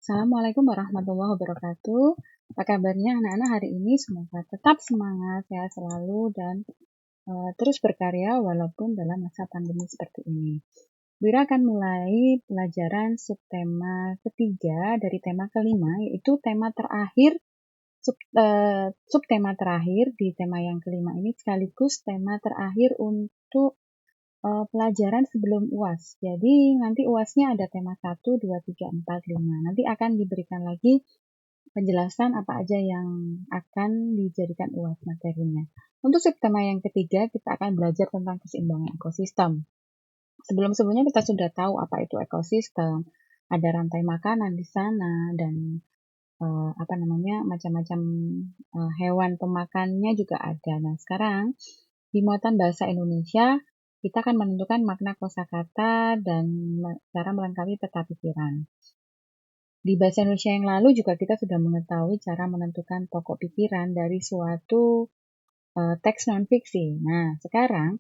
Assalamualaikum warahmatullahi wabarakatuh. Apa kabarnya anak-anak hari ini? Semoga tetap semangat, sehat selalu, dan terus berkarya walaupun dalam masa pandemi seperti ini. Wira akan mulai pelajaran subtema ketiga dari tema kelima, yaitu tema terakhir, subtema terakhir di tema yang kelima ini sekaligus tema terakhir untuk pelajaran sebelum UAS. Jadi nanti UASnya ada tema 1, 2, 3, 4, 5. Nanti akan diberikan lagi penjelasan apa aja yang akan dijadikan UAS materinya. Untuk subtema yang ketiga, kita akan belajar tentang keseimbangan ekosistem. Sebelum-sebelumnya kita sudah tahu apa itu ekosistem, ada rantai makanan di sana, dan macam-macam hewan pemakannya juga ada. Nah, sekarang di muatan bahasa Indonesia kita akan menentukan makna kosakata dan cara melengkapi peta pikiran. Di bahasa Indonesia yang lalu juga kita sudah mengetahui cara menentukan pokok pikiran dari suatu teks non-fiksi. Nah, sekarang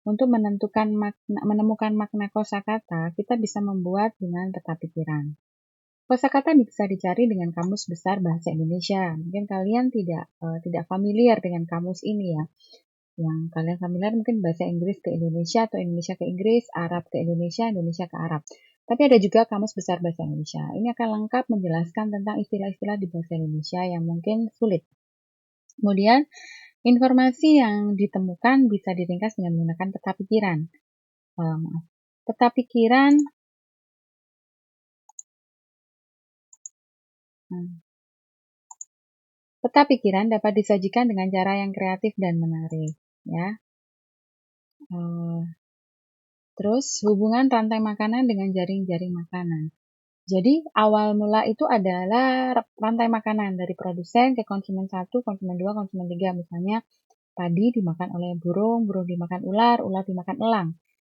untuk menemukan makna kosakata, kita bisa membuat dengan peta pikiran. Kosakata bisa dicari dengan kamus besar bahasa Indonesia. Mungkin kalian tidak familiar dengan kamus ini ya. Yang kalian familiar mungkin bahasa Inggris ke Indonesia atau Indonesia ke Inggris, Arab ke Indonesia, Indonesia ke Arab. Tapi ada juga kamus besar bahasa Indonesia. Ini akan lengkap menjelaskan tentang istilah-istilah di bahasa Indonesia yang mungkin sulit. Kemudian, informasi yang ditemukan bisa diringkas dengan menggunakan peta pikiran. Peta pikiran Peta pikiran dapat disajikan dengan cara yang kreatif dan menarik, ya. Terus hubungan rantai makanan dengan jaring-jaring makanan. Jadi awal mula itu adalah rantai makanan dari produsen ke konsumen 1, konsumen 2, konsumen 3. Misalnya padi dimakan oleh burung, burung dimakan ular, ular dimakan elang.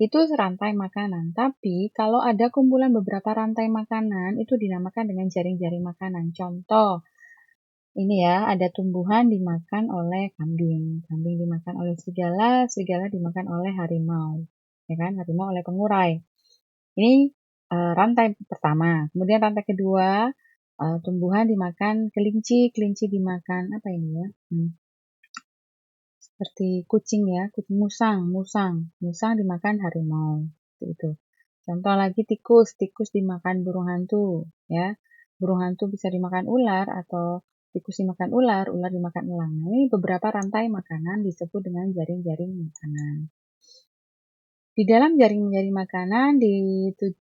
Itu rantai makanan. Tapi kalau ada kumpulan beberapa rantai makanan itu dinamakan dengan jaring-jaring makanan. Contoh, ini ya, ada tumbuhan dimakan oleh kambing, kambing dimakan oleh serigala, serigala dimakan oleh harimau, ya kan? Harimau oleh pengurai. Ini rantai pertama. Kemudian rantai kedua, tumbuhan dimakan kelinci, kelinci dimakan apa ini ya? Seperti kucing ya, kucing musang dimakan harimau, itu. Contoh lagi tikus, tikus dimakan burung hantu, ya. Burung hantu bisa dimakan ular atau tikus dimakan ular, ular dimakan elang. Nah, ini beberapa rantai makanan disebut dengan jaring-jaring makanan. Di dalam jaring-jaring makanan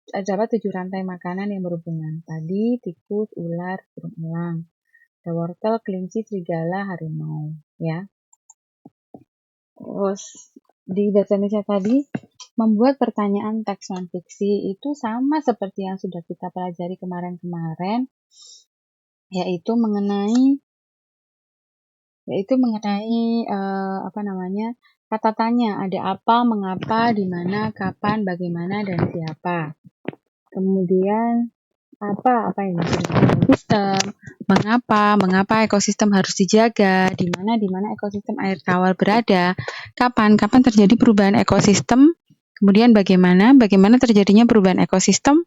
terdapat 7 rantai makanan yang berhubungan. Tadi, tikus, ular, burung elang. Ada wortel, kelinci, serigala, harimau, ya. Terus di bahasa Indonesia tadi, membuat pertanyaan teks non-fiksi itu sama seperti yang sudah kita pelajari kemarin-kemarin, yaitu mengenai kata tanya, ada apa, mengapa, di mana, kapan, bagaimana, dan siapa. Kemudian apa yang disebut ekosistem, mengapa ekosistem harus dijaga, di mana ekosistem air tawar berada, kapan terjadi perubahan ekosistem, kemudian bagaimana terjadinya perubahan ekosistem,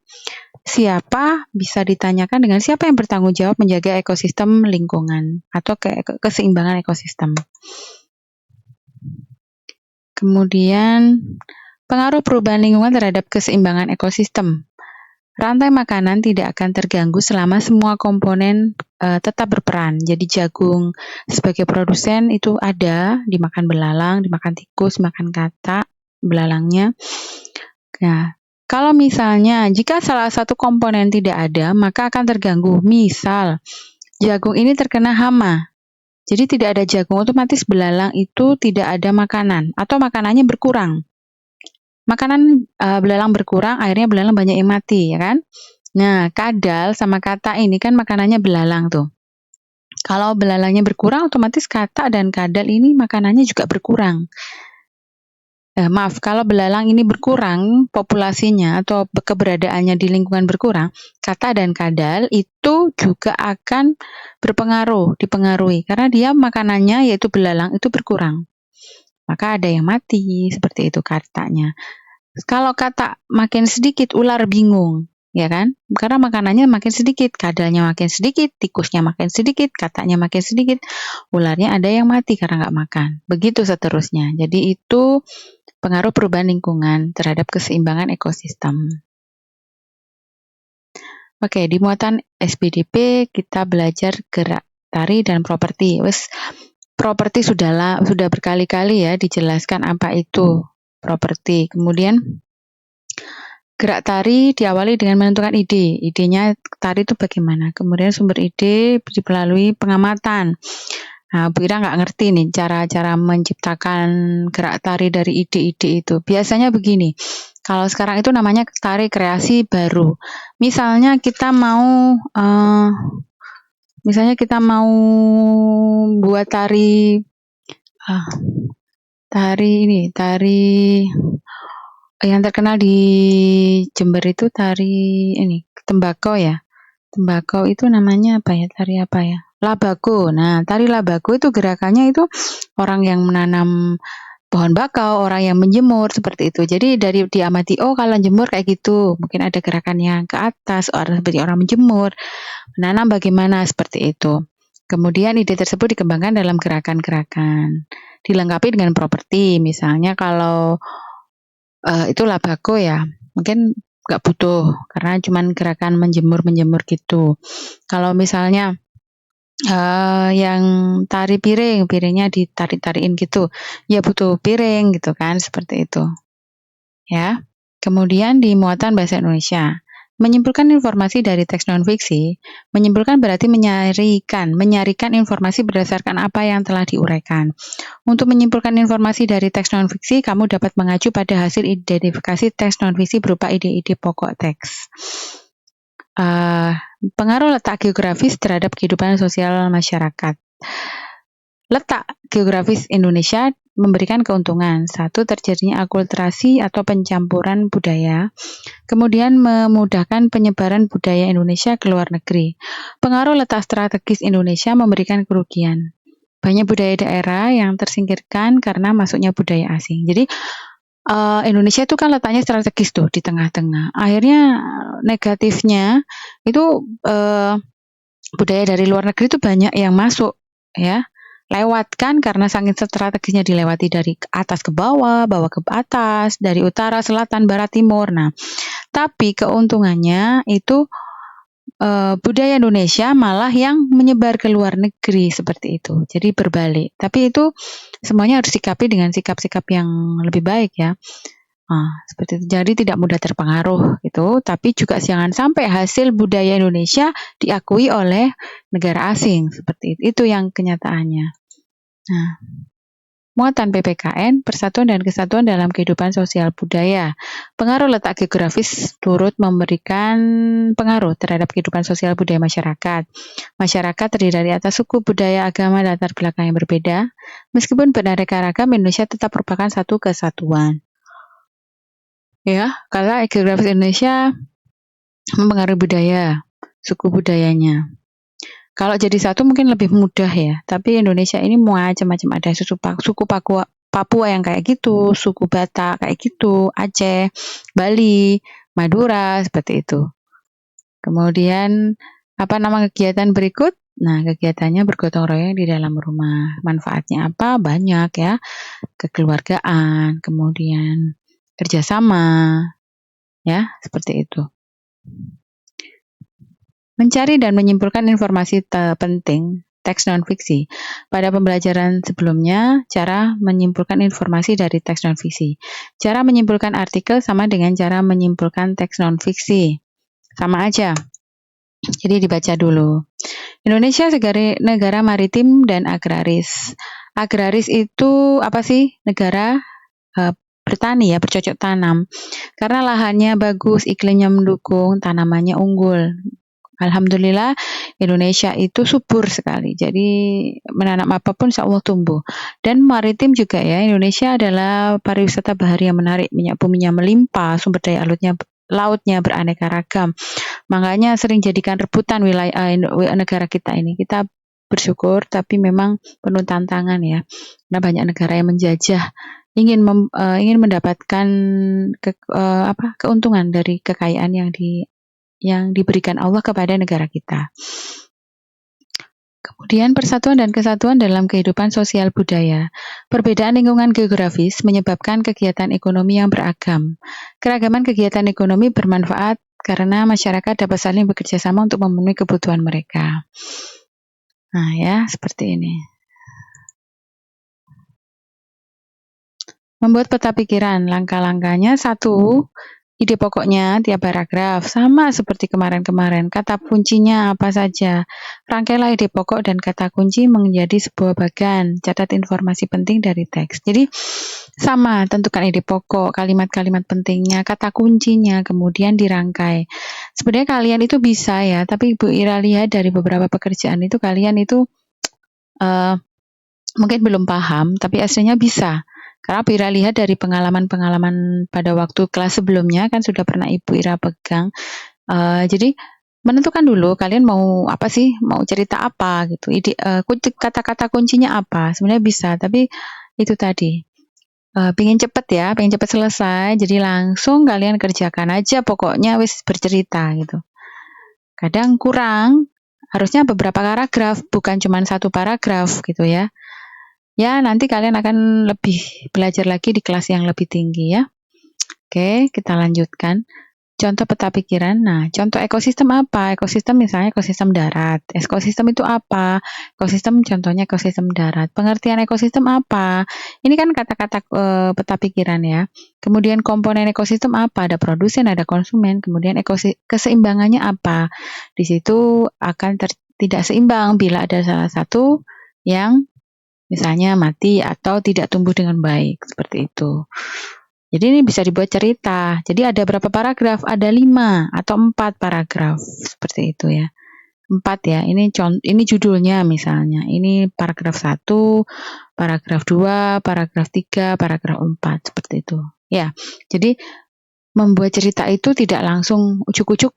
siapa bisa ditanyakan dengan siapa yang bertanggung jawab menjaga ekosistem lingkungan atau keseimbangan ekosistem. Kemudian pengaruh perubahan lingkungan terhadap keseimbangan ekosistem. Rantai makanan tidak akan terganggu selama semua komponen tetap berperan. Jadi jagung sebagai produsen itu ada, dimakan belalang, dimakan tikus, dimakan katak, belalangnya. Nah, kalau misalnya jika salah satu komponen tidak ada, maka akan terganggu. Misal, jagung ini terkena hama. Jadi tidak ada jagung, otomatis belalang itu tidak ada makanan atau makanannya berkurang. Makanan belalang berkurang, akhirnya belalang banyak yang mati, ya kan? Nah, kadal sama katak ini kan makanannya belalang tuh. Kalau belalangnya berkurang, otomatis katak dan kadal ini makanannya juga berkurang. Kalau belalang ini berkurang populasinya atau keberadaannya di lingkungan berkurang, katak dan kadal itu juga akan dipengaruhi karena dia makanannya yaitu belalang itu berkurang. Maka ada yang mati, seperti itu kataknya. Kalau katak makin sedikit, ular bingung, ya kan? Karena makanannya makin sedikit, kadalnya makin sedikit, tikusnya makin sedikit, kataknya makin sedikit, ularnya ada yang mati karena nggak makan. Begitu seterusnya. Jadi itu pengaruh perubahan lingkungan terhadap keseimbangan ekosistem. Oke, di muatan SPDP kita belajar gerak tari dan properti. Properti sudah berkali-kali ya dijelaskan apa itu properti. Kemudian gerak tari diawali dengan menentukan ide. Idenya tari itu bagaimana. Kemudian sumber ide melalui pengamatan. Nah, Bu Ira nggak ngerti nih cara-cara menciptakan gerak tari dari ide-ide itu. Biasanya begini, kalau sekarang itu namanya tari kreasi baru. Misalnya kita mau buat tari yang terkenal di Jember itu tari ini tembakau ya. Tembakau itu namanya apa ya? Tari apa ya? Labako. Nah, tari labako itu gerakannya itu orang yang menanam pohon bakau, orang yang menjemur seperti itu. Jadi dari diamati, oh kalau jemur kayak gitu, mungkin ada gerakan yang ke atas, seperti orang menjemur, menanam bagaimana seperti itu. Kemudian ide tersebut dikembangkan dalam gerakan-gerakan, dilengkapi dengan properti. Misalnya kalau itu labako ya, mungkin nggak butuh karena cuman gerakan menjemur gitu. Kalau misalnya yang tari piringnya ditarik-tarikin gitu, ya butuh piring gitu kan, seperti itu. Ya. Kemudian di muatan bahasa Indonesia, menyimpulkan informasi dari teks non-fiksi, menyimpulkan berarti menyarikan informasi berdasarkan apa yang telah diuraikan. Untuk menyimpulkan informasi dari teks non-fiksi, kamu dapat mengacu pada hasil identifikasi teks non-fiksi berupa ide-ide pokok teks. Pengaruh letak geografis terhadap kehidupan sosial masyarakat. Letak geografis Indonesia memberikan keuntungan. Satu, terjadinya akulturasi atau pencampuran budaya. Kemudian memudahkan penyebaran budaya Indonesia ke luar negeri. Pengaruh letak strategis Indonesia memberikan kerugian. Banyak budaya daerah yang tersingkirkan karena masuknya budaya asing. Jadi Indonesia itu kan letaknya strategis tuh di tengah-tengah. Akhirnya negatifnya itu budaya dari luar negeri itu banyak yang masuk ya. Lewatkan karena saking strategisnya dilewati dari atas ke bawah ke atas, dari utara, selatan, barat, timur. Nah, tapi keuntungannya itu budaya Indonesia malah yang menyebar ke luar negeri seperti itu. Jadi berbalik. Tapi itu semuanya harus sikapi dengan sikap-sikap yang lebih baik ya. Seperti itu. Jadi tidak mudah terpengaruh gitu, tapi juga jangan sampai hasil budaya Indonesia diakui oleh negara asing seperti itu. Itu yang kenyataannya. Nah, muatan PPKN, persatuan dan kesatuan dalam kehidupan sosial budaya. Pengaruh letak geografis turut memberikan pengaruh terhadap kehidupan sosial budaya masyarakat. Masyarakat terdiri dari atas suku, budaya, agama, latar belakang yang berbeda. Meskipun beraneka ragam, Indonesia tetap merupakan satu kesatuan. Ya, karena geografis Indonesia mempengaruhi budaya, suku budayanya. Kalau jadi satu mungkin lebih mudah ya, tapi Indonesia ini macam-macam, ada suku Papua yang kayak gitu, suku Batak kayak gitu, Aceh, Bali, Madura seperti itu. Kemudian apa nama kegiatan berikut? Nah, kegiatannya bergotong royong di dalam rumah. Manfaatnya apa? Banyak ya. Kekeluargaan, kemudian kerjasama, ya seperti itu. Mencari dan menyimpulkan informasi penting teks non-fiksi. Pada pembelajaran sebelumnya, cara menyimpulkan informasi dari teks non-fiksi. Cara menyimpulkan artikel sama dengan cara menyimpulkan teks non-fiksi. Sama aja. Jadi dibaca dulu. Indonesia sebagai negara maritim dan agraris. Agraris itu apa sih? Negara bertani ya, bercocok tanam. Karena lahannya bagus, iklimnya mendukung, tanamannya unggul. Alhamdulillah Indonesia itu subur sekali. Jadi menanam apapun insya Allah tumbuh. Dan maritim juga ya. Indonesia adalah pariwisata bahari yang menarik. Minyak buminya melimpah, sumber daya lautnya beraneka ragam. Makanya sering jadikan rebutan wilayah negara kita ini. Kita bersyukur tapi memang penuh tantangan ya. Karena banyak negara yang menjajah ingin mendapatkan keuntungan dari kekayaan yang yang diberikan Allah kepada negara kita. Kemudian persatuan dan kesatuan dalam kehidupan sosial budaya. Perbedaan lingkungan geografis menyebabkan kegiatan ekonomi yang beragam. Keragaman kegiatan ekonomi bermanfaat karena masyarakat dapat saling bekerja sama untuk memenuhi kebutuhan mereka. Nah ya, seperti ini. Membuat peta pikiran, langkah-langkahnya 1, ide pokoknya tiap paragraf, sama seperti kemarin-kemarin. Kata kuncinya apa saja. Rangkailah ide pokok dan kata kunci menjadi sebuah bagan. Catat informasi penting dari teks. Jadi sama, tentukan ide pokok, kalimat-kalimat pentingnya, kata kuncinya, kemudian dirangkai. Sebenarnya kalian itu bisa ya, tapi Ibu Ira lihat dari beberapa pekerjaan itu kalian itu mungkin belum paham, tapi aslinya bisa. Karena Bu Ira lihat dari pengalaman-pengalaman pada waktu kelas sebelumnya kan sudah pernah Ibu Ira pegang. Jadi menentukan dulu kalian mau apa sih, mau cerita apa gitu. Kata-kata kuncinya apa? Sebenarnya bisa, tapi itu tadi. Pengen cepet ya, pengen cepet selesai. Jadi langsung kalian kerjakan aja, pokoknya wis bercerita gitu. Kadang kurang, harusnya beberapa paragraf, bukan cuma 1 paragraf gitu ya. Ya, nanti kalian akan lebih belajar lagi di kelas yang lebih tinggi ya. Oke, kita lanjutkan. Contoh peta pikiran. Nah, contoh ekosistem apa? Ekosistem misalnya ekosistem darat. Ekosistem itu apa? Ekosistem contohnya ekosistem darat. Pengertian ekosistem apa? Ini kan kata-kata peta pikiran ya. Kemudian komponen ekosistem apa? Ada produsen, ada konsumen. Kemudian keseimbangannya apa? Di situ akan tidak seimbang bila ada salah satu yang misalnya mati atau tidak tumbuh dengan baik, seperti itu. Jadi ini bisa dibuat cerita. Jadi ada berapa paragraf? Ada 5 atau 4 paragraf, seperti itu ya. 4 ya, ini judulnya misalnya. Ini paragraf 1, paragraf 2, paragraf 3, paragraf 4, seperti itu. Ya, jadi membuat cerita itu tidak langsung ujuk-ujuk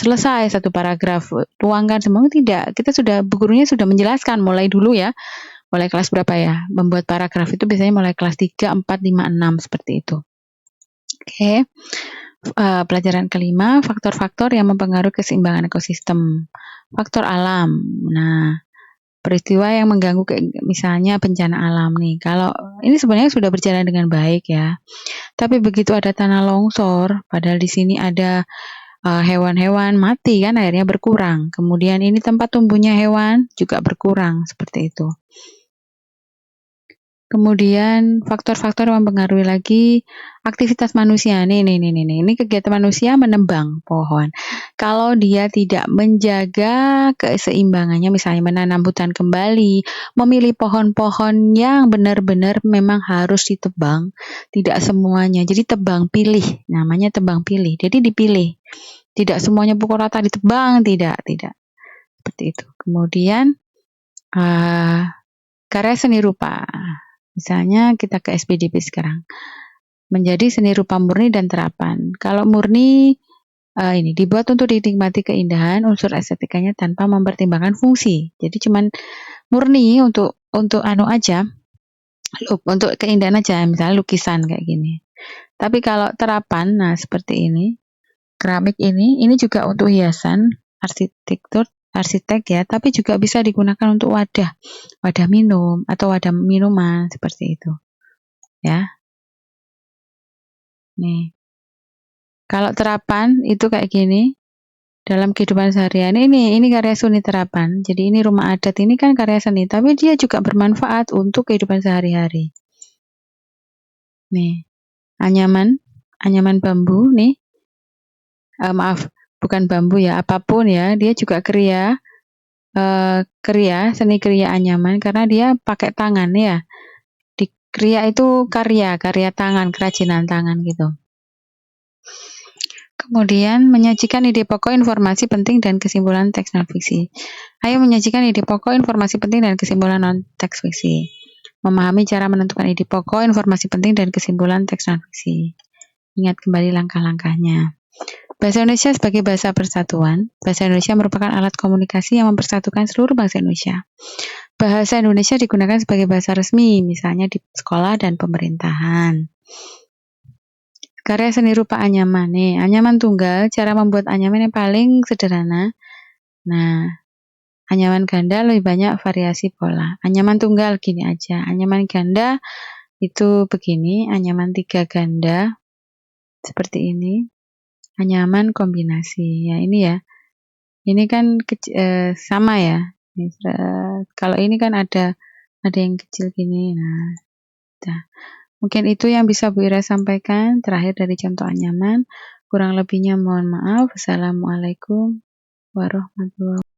selesai 1 paragraf, tuangkan semua, tidak. Kita sudah, gurunya sudah menjelaskan mulai dulu ya. Mulai kelas berapa ya? Membuat paragraf itu biasanya mulai kelas 3, 4, 5, 6 seperti itu. Oke. Pelajaran kelima, faktor-faktor yang mempengaruhi keseimbangan ekosistem. Faktor alam. Nah, peristiwa yang mengganggu misalnya bencana alam nih. Kalau ini sebenarnya sudah berjalan dengan baik ya. Tapi begitu ada tanah longsor, padahal di sini ada hewan-hewan mati kan, akhirnya berkurang. Kemudian ini tempat tumbuhnya hewan juga berkurang, seperti itu. Kemudian faktor-faktor yang mempengaruhi lagi aktivitas manusia. Ini kegiatan manusia menebang pohon. Kalau dia tidak menjaga keseimbangannya, misalnya menanam hutan kembali, memilih pohon-pohon yang benar-benar memang harus ditebang, tidak semuanya. Jadi tebang pilih, namanya tebang pilih. Jadi dipilih. Tidak semuanya pukul rata ditebang, tidak. Seperti itu. Kemudian karya seni rupa. Misalnya kita ke SPDP sekarang. Menjadi seni rupa murni dan terapan. Kalau murni ini dibuat untuk dinikmati keindahan unsur estetikanya tanpa mempertimbangkan fungsi. Jadi cuman murni untuk aja. Untuk keindahan aja, misalnya lukisan kayak gini. Tapi kalau terapan, nah seperti ini. Keramik ini juga untuk hiasan, arsitek ya, tapi juga bisa digunakan untuk wadah minum atau wadah minuman seperti itu ya. Nih, kalau terapan itu kayak gini dalam kehidupan sehari-hari. Ini karya seni terapan. Jadi ini rumah adat ini kan karya seni, tapi dia juga bermanfaat untuk kehidupan sehari-hari. Nih, anyaman bambu nih. Maaf, bukan bambu ya, apapun ya, dia juga kriya, seni kriya anyaman karena dia pakai tangan ya. Di kriya itu karya tangan, kerajinan tangan gitu. Kemudian menyajikan ide pokok, informasi penting dan kesimpulan teks non-fiksi. Ayo menyajikan ide pokok, informasi penting dan kesimpulan non-teks fiksi. Memahami cara menentukan ide pokok, informasi penting dan kesimpulan teks non-fiksi. Ingat kembali langkah-langkahnya. Bahasa Indonesia sebagai bahasa persatuan. Bahasa Indonesia merupakan alat komunikasi yang mempersatukan seluruh bangsa Indonesia. Bahasa Indonesia digunakan sebagai bahasa resmi, misalnya di sekolah dan pemerintahan. karya seni rupa anyaman nih. Anyaman tunggal, cara membuat anyaman yang paling sederhana. Nah, anyaman ganda lebih banyak variasi pola. Anyaman tunggal gini aja. Anyaman ganda itu begini. Anyaman 3 ganda seperti ini. Anyaman kombinasi. Ya ini ya. Ini kan sama ya. Kalau ini kan ada yang kecil gini. Nah, mungkin itu yang bisa Bu Ira sampaikan terakhir dari contoh anyaman. Kurang lebihnya mohon maaf. Assalamualaikum warahmatullahi wabarakatuh.